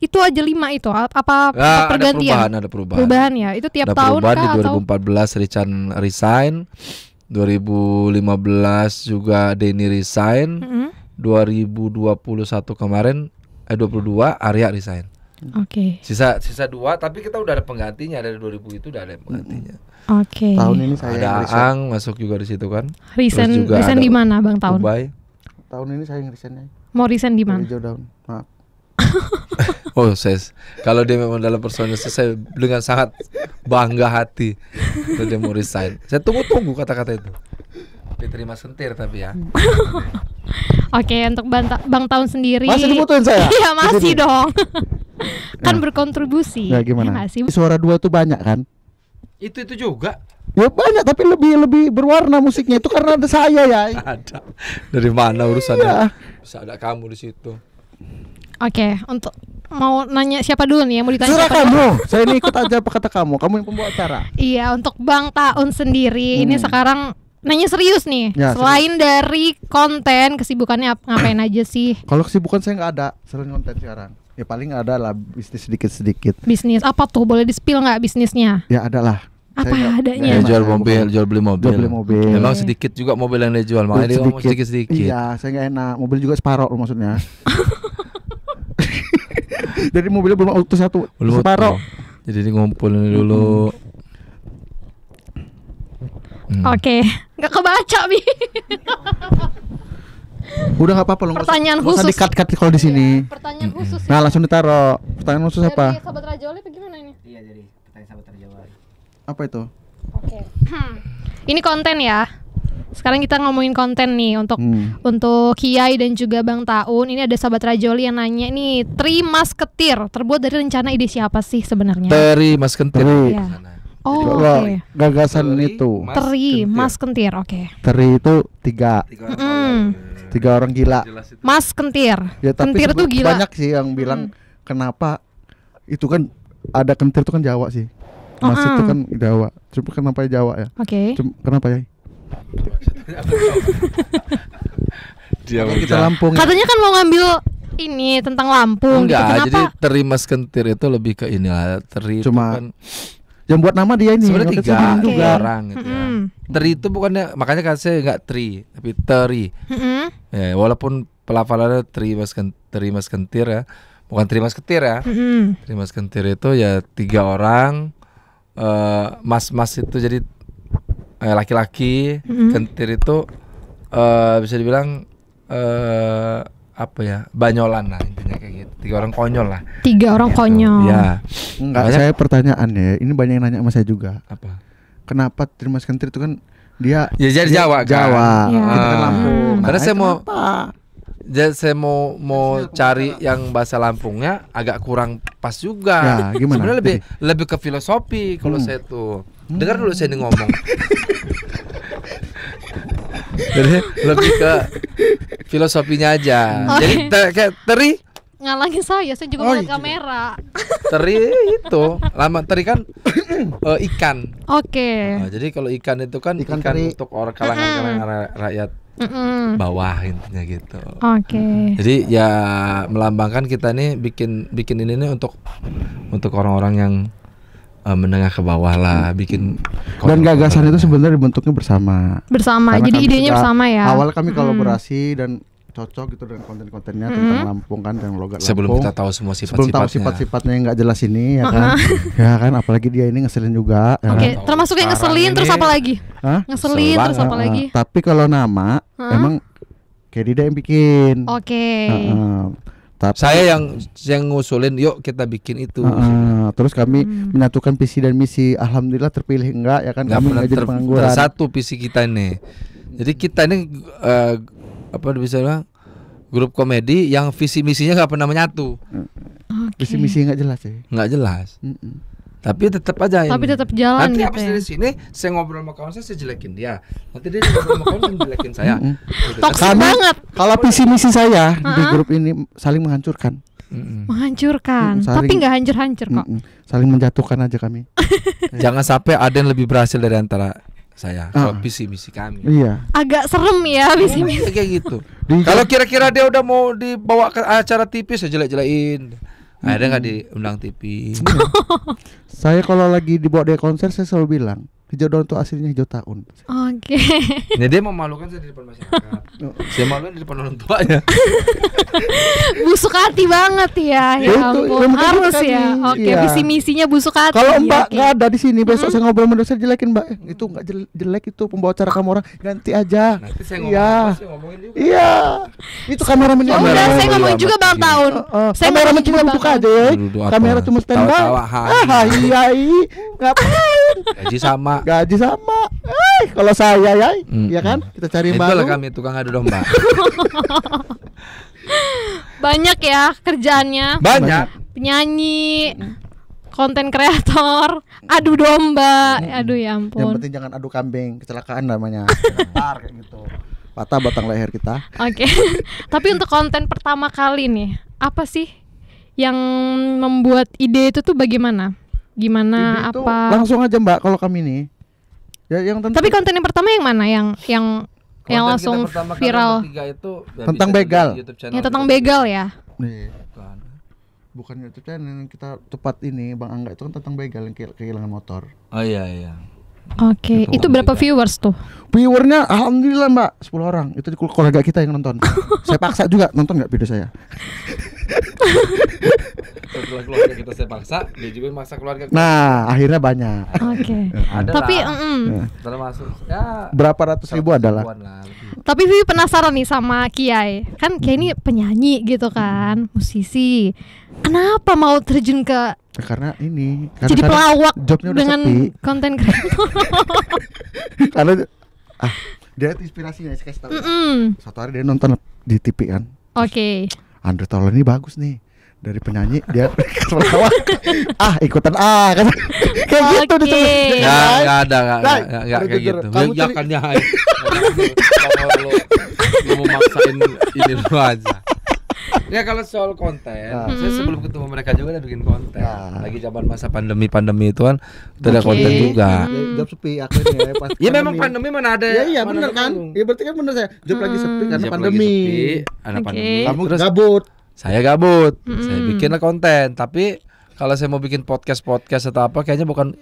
itu aja 5 itu apa pergantian? Ada perubahan ya. Itu tiap ada tahun kah? Di 2014 atau? Rican resign. 2015 juga Denny resign. 2021 kemarin 22 Arya resign. Oke. Sisa 2 tapi kita udah ada penggantinya, dari 2000 itu udah ada penggantinya. Oke. Tahun ini saya ada Aang masuk juga di situ kan. Resign di mana Bang Taun? Dubai. Tahun ini saya yang resign. Mau resign di mana? Maaf. Oh, kalau dia memang dalam personil saya dengan sangat bangga hati kalau dia mau resign. Saya tunggu kata-kata itu. Diterima sentir tapi ya. Oke, untuk Bang Taun sendiri. Masih dibutuhin saya? Iya, masih dong. Kan berkontribusi. Ya gimana? Ya, suara 2 tuh banyak kan? Itu juga. Ya banyak tapi lebih berwarna musiknya itu karena ada saya ya. Ada. Dari mana urusannya? Iya. Bisa ada kamu di situ. Oke, untuk mau nanya siapa dulu nih yang mau ditanya? Suara kamu. Saya ini ikut aja apa kata kamu. Kamu yang pembawa acara. Iya, untuk Bang Taun sendiri ini sekarang nanya serius nih. Ya, selain dari konten, kesibukannya ngapain aja sih? Kalau kesibukan saya nggak ada selain konten sekarang. Ya paling ada lah bisnis sedikit. Bisnis apa tuh? Boleh di-spill nggak bisnisnya? Ya ada lah. Apa adanya? Jual mobil, jual beli mobil. Okay. Memang sedikit juga mobil yang dia jual, makanya dia ngomong sedikit. Iya, saya nggak enak. Mobil juga separuh maksudnya. Jadi mobilnya belum auto satu, separuh. Jadi ini ngumpulin dulu. Oke, nggak kebaca Bi. Udah nggak apa-apa loh. Pertanyaan khusus. Usah di-cut kalau di sini. Pertanyaan khusus. Nah langsung ditaruh. Pertanyaan khusus apa? Dari Sahabat Raja Wali bagaimana ini? Iya, jadi pertanyaan Sahabat Raja Wali. Apa itu? Oke. Ini konten ya. Sekarang kita ngomongin konten nih untuk Kiai dan juga Bang Taun. Ini ada Sahabat Rajoli yang nanya nih, Tri Masketir terbuat dari rencana ide siapa sih sebenarnya? Tri Masketir. Ya. Oh, oke. Gagasan itu. Tri Masketir, oke. Tri itu 3 orang gila. Mas Kentir. Ya, tapi Kentir tuh gila. Banyak sih yang bilang kenapa itu kan ada kentir itu kan Jawa sih. Mas itu kan Jawa. Coba kenapa Jawa ya? Oke. Kenapa ya? Dia kita Lampung. Katanya kan mau ngambil ini tentang Lampung. Enggak, gitu. jadi Tri Mas Kentir itu lebih ke inilah. Tri cuma kan yang buat nama dia ini. Sebenarnya 3 juga orang gitu ya. Tri itu bukannya, makanya kan saya enggak Tri, tapi Teri. Ya, walaupun pelafalannya Tri Mas Kentir ya. Bukan Tri Mas Ketir ya. Tri Mas Kentir itu ya 3 orang. Mas itu jadi laki-laki. Kentir itu bisa dibilang apa ya, banyolan lah intinya kayak gitu. 3 orang konyol lah. 3 orang konyol. Ya. Enggak, saya pertanyaan ya. Ini banyak yang nanya sama saya juga. Apa? Kenapa Tri Mas Kentir itu kan dia jadi Jawa kan? Kita kan Lampung. Karena saya saya mau cari yang bahasa Lampungnya agak kurang pas juga. Ya, gimana? Sebenarnya lebih ke filosofi kalau saya tuh. Dengar dulu saya ngomong. Jadi lebih ke filosofinya aja. Jadi kayak Teri ngalangin saya juga ngeliat kamera. Teri itu teri kan ikan. Oke. Nah, jadi kalau ikan itu kan ikan untuk orang kalangan rakyat bawah intinya gitu. Oke. Jadi ya melambangkan kita nih bikin ini nih untuk orang-orang yang menengah ke bawah lah, bikin. Dan gagasan itu sebenarnya dibentuknya bersama. Karena jadi idenya bersama ya. Awal kami kolaborasi dan cocok gitu dengan konten-kontennya tentang Lampung kan, dan logat Sebelum Lampung. kita tahu semua Sebelum tahu sifat-sifatnya yang nggak jelas ini ya kan. Ya kan, apalagi dia ini ngeselin juga. Oke, termasuk yang ngeselin terus apa lagi? Ngeselin terus apa lagi? Tapi kalau nama emang kayak dia yang bikin. Oke. Tapi saya yang ngusulin, yuk kita bikin itu. Terus kami menyatukan visi dan misi. Alhamdulillah terpilih enggak ya kan, kami enggak jadi pengangguran. Satu visi kita nih. Jadi kita ini apa bisa bilang grup komedi yang visi misinya nggak pernah menyatu. Visi misi nggak jelas ya. Nggak jelas. Tapi tetap aja. Tapi tetap jalan. Nanti gitu habis ya. dari sini saya ngobrol sama kawan saya jelekin dia. Nanti dia ngobrol sama kawan jelekin saya. Toksik banget. Kalau visi misi saya di grup ini saling menghancurkan. Menghancurkan. Tapi nggak hancur-hancur kok. Saling menjatuhkan aja kami. Jangan sampai ada yang lebih berhasil dari antara saya. Kalau visi misi kami. Iya. Agak serem ya visi misi kayak gitu. Kalau kira-kira dia udah mau dibawa ke acara TV, saya jelek-jelekin. Ada nggak diundang TV? Saya kalau lagi dibawa dia konser, saya selalu bilang, Hijau daun itu aslinya hijau tahun. Oke. Nah, dia memalukan saya di depan masyarakat. Saya maluin di depan orang tuanya. Busuk hati banget ya. Ya ampun, harus ya. Oke, visi misinya busuk hati. Kalau Mbak nggak ada di sini, besok saya ngobrol sama saya jelekin Mbak. Itu nggak jelek itu pembawa acara kamu orang, ganti aja. Nanti saya ngomongin juga. Iya. Itu kameramen. Udah saya ngomong juga Bang Taun. Saya kameramen cuma buka aja ya. Kamera cuma standby. Iya, ngapain? Gaji sama. Kalau saya ya kan kita cari baru. Itulah kami tukang adu domba. Banyak ya kerjaannya. Banyak. Penyanyi, konten kreator, adu domba. Aduh ya ampun. Yang penting jangan adu kambing, kecelakaan namanya. Bentar kayak gitu. Patah batang leher kita. Oke. Tapi untuk konten pertama kali nih, apa sih yang membuat ide itu tuh bagaimana? Gimana ide apa? Langsung aja Mbak kalau kami nih. Ya, tapi konten yang pertama yang mana? Yang langsung viral itu tentang begal. Ya tentang begal ya. Bukan YouTube channel yang kita tepat ini Bang Angga itu kan tentang begal yang kehilangan motor. Oh iya. Oke, itu berapa viewers tuh? Viewernya alhamdulillah Mbak 10 orang. Itu keluarga kita yang nonton. Saya paksa juga nonton nggak video saya. Setelah keluarga kita saya paksa, dia juga maksa keluarga kita. Nah, akhirnya banyak. Oke. Tapi termasuk ya berapa ratus ribu adalah. Tapi Vivi penasaran nih sama Kiai. Kan Kiai ini penyanyi gitu kan, musisi. Kenapa mau terjun ke karena jadi pelawak dengan sepi. konten kreator? Karena dia inspirasinya saya kasih tahu. Satu hari dia nonton di TV kan. Oke. Andre Taulani ini bagus nih. Dari penyanyi dia pelawak. Ikutan kan. Kayak gitu ditulis. Enggak ada kayak gitu. Ya kan ya. Lu mau maksain ini lu aja. Ya kalau soal konten, saya sebelum ketemu mereka juga udah bikin konten. Lagi zaman masa pandemi itu kan udah ada konten juga. Job sepi akhirnya pas. Ya memang pandemi mana ada. Iya benar kan? Ya berarti kan benar saya. Job lagi sepi karena pandemi. Kamu gabut. Saya gabut. Saya bikinlah konten, tapi kalau saya mau bikin podcast atau apa kayaknya bukan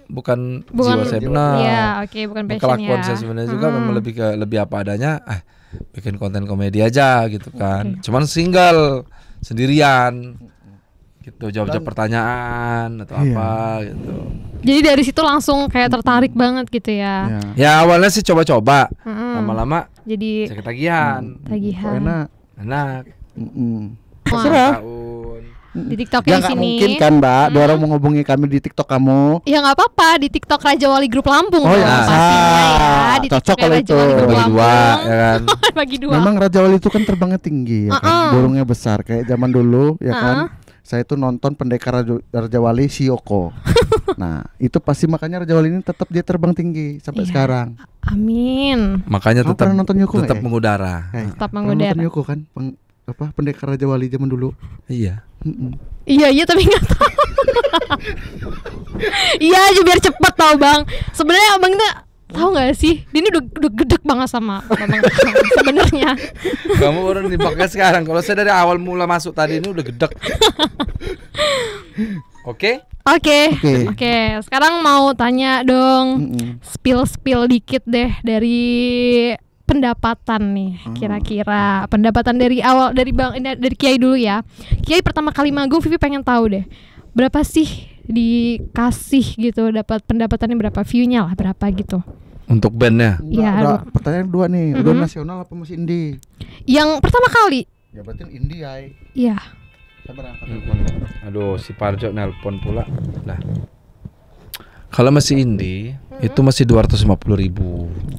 jiwa saya benar. Iya, bukan passion ya. Kelakuan saya sebenarnya juga memang lebih apa adanya. Bikin konten komedi aja gitu kan. Cuman single sendirian gitu, jawab pertanyaan atau apa gitu. Jadi dari situ langsung kayak tertarik banget gitu ya. Ya awalnya sih coba-coba. Lama-lama jadi saya ketagihan. Enak. Terserah. Di TikTok di sini. Mungkin kan Mbak, ada orang mau ngubungi kami di TikTok kamu. Ya nggak apa-apa, di TikTok Raja Wali Grup Lampung. Oh ya, di cocok kalau itu. Bagi dua, ya kan. Bagi dua. Memang Raja Wali itu kan terbangnya tinggi, ya kan? Burungnya besar kayak zaman dulu, ya kan. Saya itu nonton pendekar Raja Wali Shiyoko. Nah, itu pasti makanya Raja Wali ini tetap dia terbang tinggi sampai sekarang. Amin. Makanya tetap tetap mengudara. Tetap mengudara. Nonton Yoko kan? Pendekar Raja Wali zaman dulu. Iya. Iya tapi nggak tahu. Iya aja biar cepet tau Bang. Sebenarnya Abang itu tahu nggak sih? Dia ini udah gedek banget sama Bang sebenarnya. Kamu baru dipakai sekarang. Kalau saya dari awal mula masuk tadi ini udah gedek. Oke. Sekarang mau tanya dong. Spill dikit deh dari pendapatan nih, kira-kira pendapatan dari awal dari Kiai dulu ya. Kiai pertama kali manggung, Vivi pengen tahu deh berapa sih dikasih gitu, dapat pendapatannya berapa, view-nya lah berapa gitu untuk bandnya. Iya. Pertanyaan dua nih, udah nasional apa masih indie? Yang pertama kali. Ya berarti indie ya. Iya. Aduh, si Parjo nelpon pula. Nah, kalau masih indie itu masih 250.000.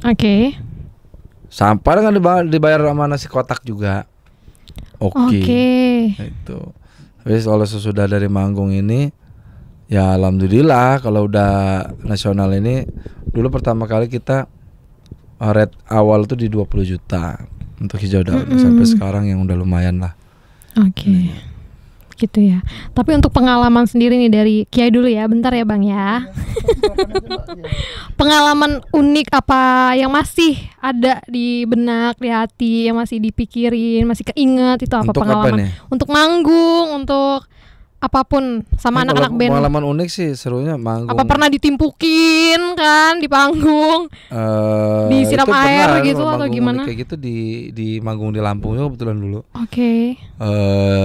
Oke. Sampah kan dibayar sama nasi kotak juga. Oke. Itu. Habis kalau sesudah dari manggung ini, ya alhamdulillah kalau udah nasional ini, dulu pertama kali kita rate awal tuh di 20 juta untuk hijau daun. Sampai sekarang yang udah lumayan lah. Oke. Gitu ya. Tapi untuk pengalaman sendiri nih dari Kiai dulu ya, bentar ya Bang ya. Pengalaman unik apa yang masih ada di benak, di hati, yang masih dipikirin, masih keinget itu apa? Untuk pengalaman? Apa untuk manggung, untuk apapun sama anak-anak band? Pengalaman unik sih serunya manggung. Apa pernah ditimpukin kan di panggung? Disiram air gitu atau gimana? Kayak gitu di manggung di Lampung juga kebetulan dulu. Oke.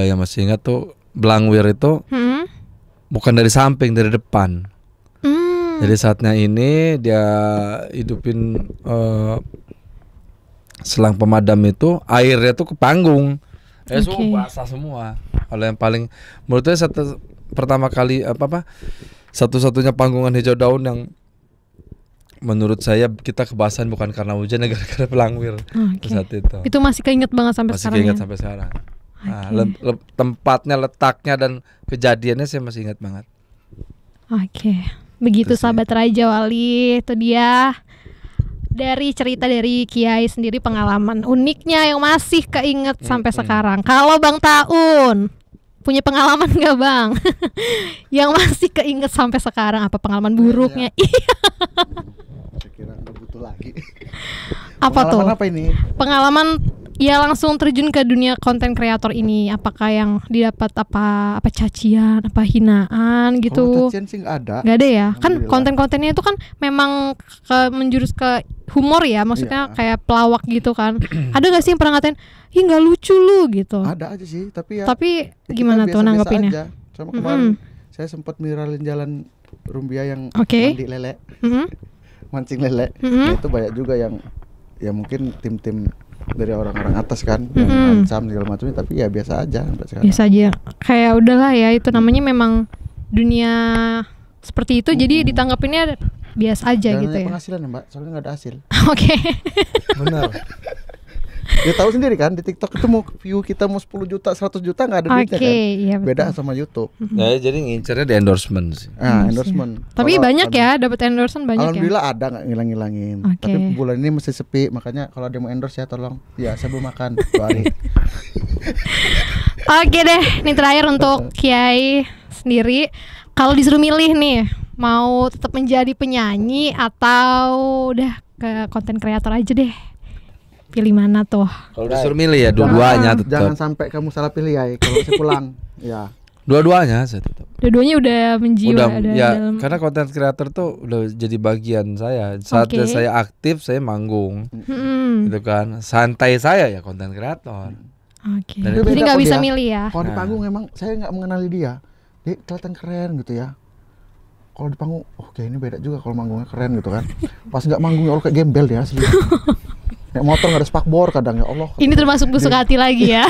Yang masih ingat tuh Blangwir itu bukan dari samping, dari depan. Jadi saatnya ini dia hidupin selang pemadam itu, airnya tuh ke panggung. Semua basah semua. Kalau yang paling menurut saya pertama kali satu-satunya panggungan hijau daun yang menurut saya kita kebasan bukan karena hujan, gara-gara Blangwir saat itu. Itu masih keinget banget sampai sekarang. Masih keinget sampai sekarang. Nah, tempatnya, letaknya dan kejadiannya saya masih ingat banget. Begitu sahabat Raja Wali, itu dia dari cerita dari Kiai sendiri, pengalaman uniknya yang masih keinget sampai sekarang. Kalau Bang Taun punya pengalaman nggak Bang? Yang masih keinget sampai sekarang, apa pengalaman buruknya? Iya. Saya kira nggak butuh lagi. Apa pengalaman tuh? Apa ini? Pengalaman ya langsung terjun ke dunia konten kreator ini. Apakah yang didapat apa cacian, apa hinaan gitu? Kalau cacian sih nggak ada. Nggak ada ya? Kan konten-kontennya itu kan memang menjurus ke humor ya, maksudnya kayak pelawak gitu kan. Ada nggak sih yang pernah ngatain, ih nggak lucu lu gitu? Ada aja sih, tapi gimana tuh nanggapinnya? Sama kemarin saya sempat viralin jalan Rumbia yang mandi lele, mancing lele. Nah, itu banyak juga yang ya mungkin tim-tim dari orang-orang atas kan yang ancam segala macamnya, tapi ya biasa aja sampai sekarang. Biasa aja, kayak udahlah ya, itu namanya memang dunia seperti itu, jadi ditanggapinnya biasa aja. Dan gitu ya. Penghasilan ya Mbak, soalnya nggak ada hasil. Oke. Benar. Dia tahu sendiri kan, di TikTok itu mau view kita mau 10 juta, 100 juta nggak ada duitnya kan. Iya, beda sama YouTube. Ya, jadi ngincernya di endorsement sih. Endorsement. Tapi banyak ya, dapat endorsement banyak. Alhamdulillah ya. ada, nggak ngilang-ngilangin. Tapi bulan ini masih sepi, makanya kalau ada mau endorse ya tolong. Ya saya belum makan 2 hari. Oke deh, ini terakhir untuk Kiai sendiri. Kalau disuruh milih nih, mau tetap menjadi penyanyi atau udah ke konten kreator aja deh? Pilih mana tuh? Kalau disuruh milih ya dua-duanya tetap. Jangan sampai kamu salah pilih ya. Kalau saya pulang, ya. Dua-duanya saya tetap. Dua-duanya udah menjiwa. Karena konten kreator tuh udah jadi bagian saya. Saat saya aktif, saya manggung, gitu kan. Santai saya ya konten kreator. Jadi nggak bisa milih ya. Kalau di panggung emang saya nggak mengenali dia. Dia kelihatan keren gitu ya. Kalau di panggung, kayak ini beda juga kalau manggungnya keren gitu kan. Pas nggak manggungnya kayak gembel dia asli. Naik motor nggak ada spakbor kadang, ya Allah. Ini termasuk busuk hati lagi ya.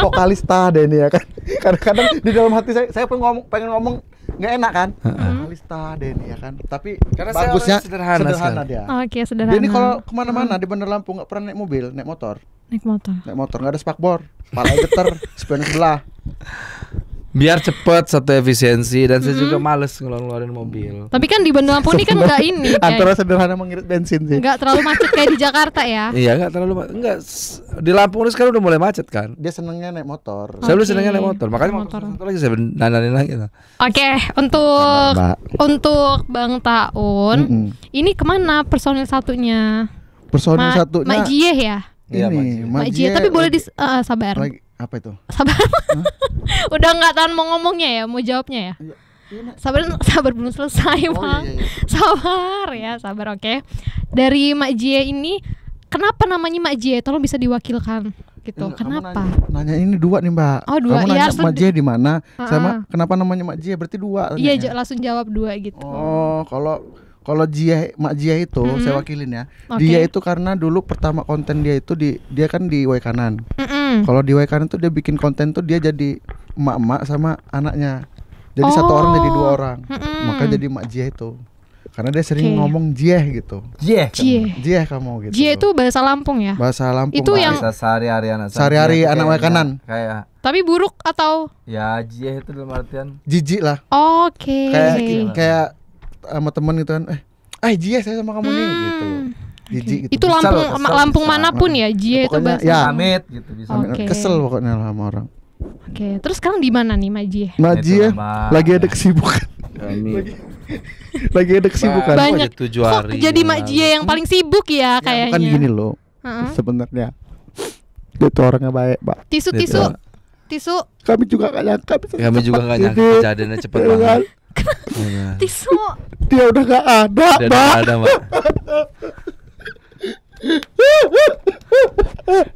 Vokalista deh ini ya kan. Kadang-kadang di dalam hati saya pengen ngomong nggak enak kan. Vokalista deh ini ya kan. Tapi karena bagusnya sederhana dia. Oke, sederhana. Dia ini kalau kemana-mana di Bandar Lampung nggak pernah naik mobil, naik motor nggak ada spakbor, pala geter, spion sebelah. Biar cepet, satu efisiensi, dan saya juga males ngeluarin mobil. Tapi kan di Bandar Lampung ini kan nggak ini. Antara sederhana mengirit bensin sih. Nggak terlalu macet kayak di Jakarta ya. Iya, nggak terlalu di Lampung ini sekarang udah mulai macet kan. Dia senengnya naik motor. Saya dulu senengnya naik motor, makanya satu lagi saya dandanin lagi. Oke, untuk Bang Taun, ini kemana personil satunya? Personil satunya Mak Jieh ya. Ini Mak Jieh, tapi boleh sabar. Apa itu? Sabar. Udah nggak tahan mau ngomongnya ya, mau jawabnya ya. Sabar belum selesai Bang. Iya. Sabar oke. Dari Mak Jieh ini, kenapa namanya Mak Jieh? Tolong bisa diwakilkan gitu. Kenapa? Nanya ini 2 nih Mbak. Oh 2 kamu ya. Nanya Mak Jieh di mana? Sama kenapa namanya Mak Jieh? Berarti 2. Iya, langsung jawab 2 gitu. Oh, kalau Mak Jieh itu saya wakilin ya. Dia itu karena dulu pertama konten dia itu dia kan di Waikanan. Kalau di Waikanan tuh dia bikin konten tuh dia jadi emak-emak sama anaknya. Jadi satu orang jadi 2 orang. Makanya jadi Mak Jieh itu. Karena dia sering ngomong Jieh gitu. Jieh kamu gitu. Jieh itu bahasa Lampung ya? Bahasa Lampung. Itu yang sehari-hari anak Waikanan. Kayak tapi buruk atau? Ya Jieh itu dalam artian jijik lah. Oke. Kayak sama temen gitu kan, Jieh saya sama kamu nih gitu. Jijik gitu. Itu Lampung manapun ya, Jieh itu bahasa. Ya, amit gitu bisa. Kesel pokoknya sama orang. Oke, terus sekarang di mana nih Mak Jieh? Mak Jieh lagi ada kesibukan. Lagi ada kesibukan. Banyak. Kok jadi Mak Jieh yang paling sibuk ya kayaknya. Bukan gini loh. Sebenarnya dia tuh orangnya baik, Pak. Tisu-tisu. Tisu. Kami juga gak nyangka. Kami juga gak nyangka kejadiannya cepat banget. Tisu. Dia udah gak ada, Dia udah gak ada, Mbak.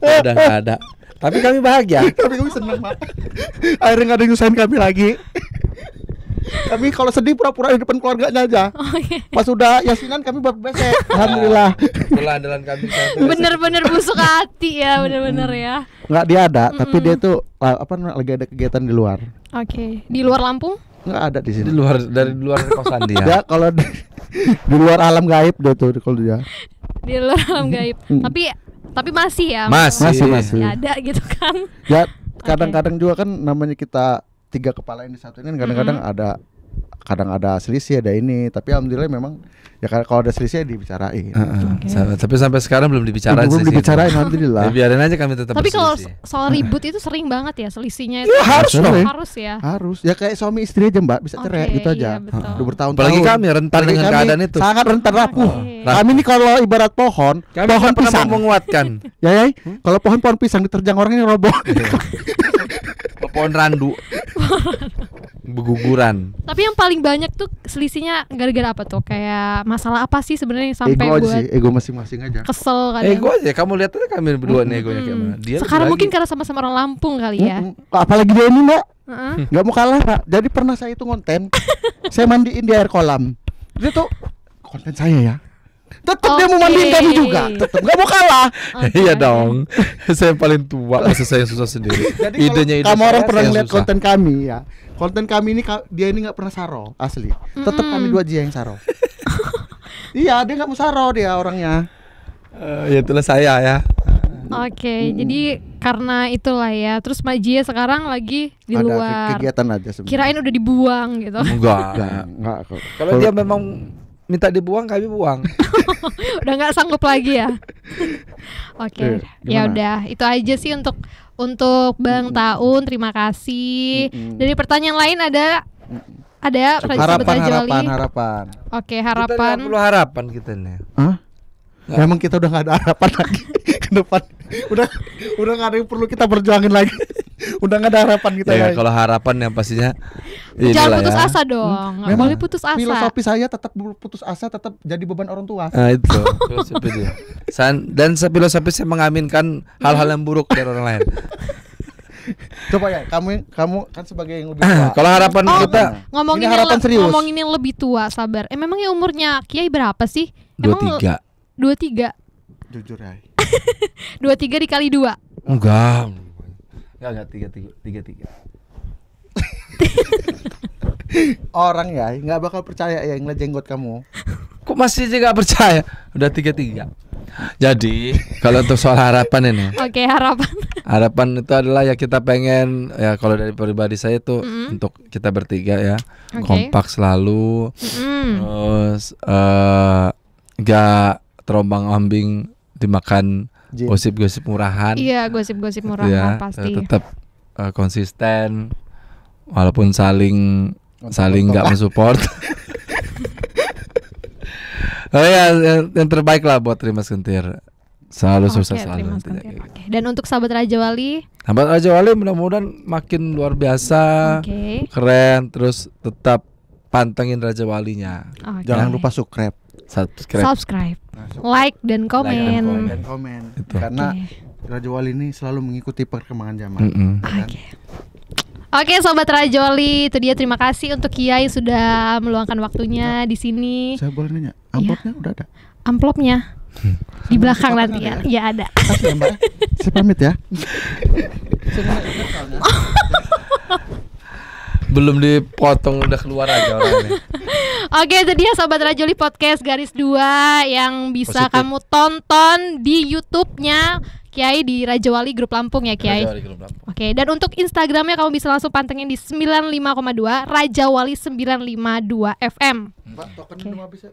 Udah gak ada. Tapi kami bahagia. Tapi kami senang, Pak. Akhirnya gak ada yang nyusahin kami lagi. Kami kalau sedih pura-pura di depan keluarganya aja. Pas udah yasinan kami besek. Alhamdulillah. Itulah andalan kami. Bener-bener busuk hati ya, bener-bener ya. Nggak dia ada, tapi dia tuh lagi ada kegiatan di luar. Oke. Di luar Lampung? Nggak ada di sini. Dari luar kosan dia. Ya kalau di luar alam gaib dia tuh kalau dia. Di luar alam gaib. Tapi masih ya. Masih. Ya ada gitu kan. Ya kadang-kadang juga kan namanya kita 3 kepala yang disatuin kan kadang-kadang ada selisih, ada ini, tapi alhamdulillah memang ya kalau ada selisih ya dibicarain. Tapi sampai sekarang belum dibicarain. Belum dibicarain, alhamdulillah. Ya, biarin aja kami tetap. Tapi kalau soal ribut itu sering banget ya selisihnya itu. Ya, harus ya. Harus. Ya kayak suami istri aja, Mbak, bisa cerai gitu aja. Iya, udah bertahun-tahun. Apalagi kami rentan dengan keadaan itu. Sangat rentan rapuh. Kami ini kalau ibarat pohon pisang menguatkan. Ya, kalau pohon pisang diterjang orang ini roboh. Pohon randu. Beguguran. Tapi yang paling banyak tuh selisihnya gara-gara apa tuh? Kayak masalah apa sih sebenarnya sampai buat ego masing-masing aja. Kesel kan? Ego aja. Kamu lihat aja kami berdua nih egonya kayak mana. Dia sekarang mungkin karena sama-sama orang Lampung kali ya. Apalagi dia ini, Mbak. Nggak mau kalah, Pak. Jadi pernah saya itu konten. Saya mandiin di air kolam. Dia tuh konten saya ya. Tetap dia mau mandiin kami juga. Tetap nggak mau kalah. Iya dong. Saya paling tua, masa saya susah sendiri. Jadi idenya kamu orang pernah lihat konten kami ya. Konten kami ini dia ini nggak pernah saro asli. Tetap kami 2 aja yang saro. Iya, dia nggak mau saro dia orangnya. Ya itulah saya ya. Oke, jadi karena itulah ya. Terus Mbak Jia sekarang lagi di luar. Ada kegiatan aja sebenarnya. Kirain udah dibuang gitu. Enggak kok. Kalau dia memang minta dibuang, kami buang. Udah nggak sanggup lagi ya. Oke, ya udah itu aja sih untuk Bang Taun. Terima kasih. Dari pertanyaan lain ada harapan. Oke, harapan. Kita perlu harapan kita nih. Emang kita udah nggak ada harapan lagi ke depan. Udah nggak ada yang perlu kita berjuangin lagi. Udah nggak ada harapan kita ya. Lagi. Kalau harapan yang pastinya jangan putus asa dong. Nggak boleh putus asa. Filosofi saya tetap putus asa tetap jadi beban orang tua. Nah itu filosofi dia. Dan filosofi saya mengaminkan hal-hal yang buruk dari orang lain. Coba ya, kamu kan sebagai yang lebih tua. Kalau harapan kita ngomongin harapan serius. Ngomongin yang lebih tua, sabar. Memangnya umurnya Kiai berapa sih? 23. 23. Jujur ya. 23 dikali 2. Enggak 33. Orang ya nggak bakal percaya ya ngeliat jenggot kamu. Kok masih aja nggak percaya? Udah 33. Jadi kalau untuk soal harapan ini. Oke, harapan. Harapan itu adalah ya kita pengen ya kalau dari pribadi saya tuh untuk kita bertiga ya kompak selalu. Terus gak terombang-ambing dimakan gosip-gosip murahan. Iya, gosip-gosip murahan ya, pasti. Tetap konsisten walaupun saling nggak mensupport. Oh ya, yang terbaik lah buat Rimas Kentir. Selalu sukses selalu. Oke. Dan untuk sahabat Raja Wali? Sahabat Raja Wali mudah-mudahan makin luar biasa, keren, terus tetap pantengin Raja Walinya. Jangan lupa subscribe. Like dan komen. Itu. Karena Raja Wali ini selalu mengikuti perkembangan zaman. Oke, sobat Raja Wali, itu dia. Terima kasih untuk Kiai sudah meluangkan waktunya di sini. Saya boleh nanya, amplopnya udah ada? Amplopnya di belakang nanti ya. Ya ada. Kasih ya, Mbak. Saya pamit ya. Belum dipotong udah keluar aja orangnya. Oke, itu dia sobat Rajoli Podcast garis 2 yang bisa kamu tonton di YouTube-nya Kiai di Raja Wali Grup Lampung ya Kiai. Oke, dan untuk Instagramnya kamu bisa langsung pantengin di 95,2 Raja Wali 952 FM. Mbak, tokennya udah habis ya.